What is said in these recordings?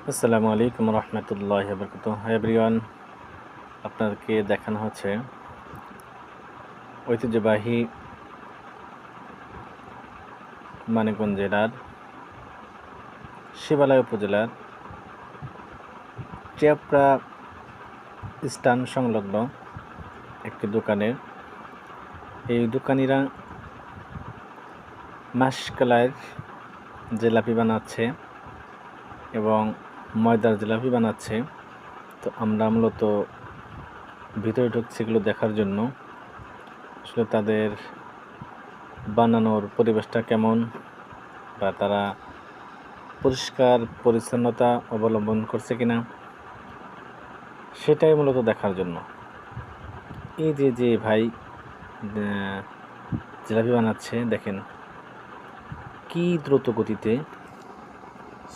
আসসালামু আলাইকুম রহমতুল্লাহি ওয়া বারাকাতুহু। হাই এভরিওয়ান, আপনাদেরকে দেখানো হচ্ছে ঐতিহ্যবাহী মানিকগঞ্জ জেলার শিবালয় উপজেলার টিয়াপড়া স্থান সংলগ্ন একটি দোকানের এই দোকানিরা মাসকলাইয়ের জিলাপি বানাচ্ছে এবং ময়দার জিলাপি বানাচ্ছে। তো আমরা মূলত ভিতরে ঢুকছি এগুলো দেখার জন্য, আসলে তাদের বানানোর পরিবেশটা কেমন বা তারা পরিষ্কার পরিচ্ছন্নতা অবলম্বন করছে কিনা সেটাই মূলত দেখার জন্য। এই যে ভাই জিলাপি বানাচ্ছে, দেখেন কি দ্রুত গতিতে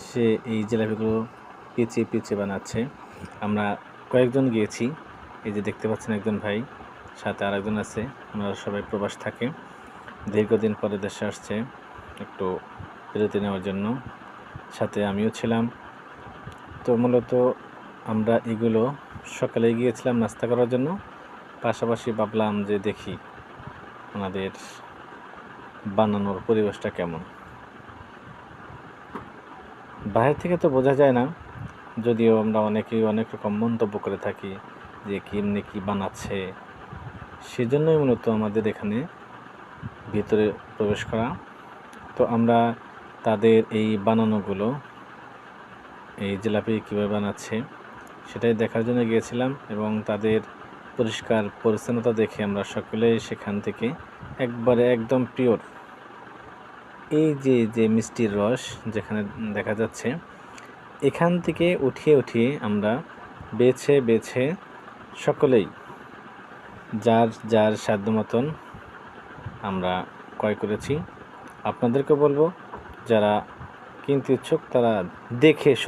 সে এই জিলাপিগুলো পেঁচিয়ে পেঁচিয়ে বানাচ্ছে। আমরা কয়েকজন গিয়েছি, এই যে দেখতে পাচ্ছেন একজন ভাই, সাথে আরেকজন আছে। ওনারা সবাই প্রবাস থাকে, দীর্ঘদিন পরে দেশে আসছে একটু বিরতি নেওয়ার জন্য, সাথে আমিও ছিলাম। তো মূলত আমরা এগুলো সকালে গিয়েছিলাম নাস্তা করার জন্য, পাশাপাশি ভাবলাম যে দেখি ওনাদের বানানোর পরিবেশটা কেমন। বাইরে থেকে তো বোঝা যায় না, যদিও আমরা অনেকেই অনেক রকম মন্তব্য করে থাকি যে কেমনি কী বানাচ্ছে। সেজন্যই মূলত আমাদের এখানে ভিতরে প্রবেশ করা। তো আমরা তাদের এই বানানোগুলো, এই জিলাপি কীভাবে বানাচ্ছে সেটাই দেখার জন্য গিয়েছিলাম এবং তাদের পরিষ্কার পরিচ্ছন্নতা দেখে আমরা সকলেই সেখান থেকে একবারে একদম পিওর এই যে মিষ্টির রস যেখানে দেখা যাচ্ছে, এখান থেকে উঠিয়ে উঠিয়ে আমরা বেছে বেছে সকলেই যার যার সাধ্য মতন আমরা ক্রয় করেছি। আপনাদেরকে বলবো, যারা কিনতে ইচ্ছুক তারা দেখে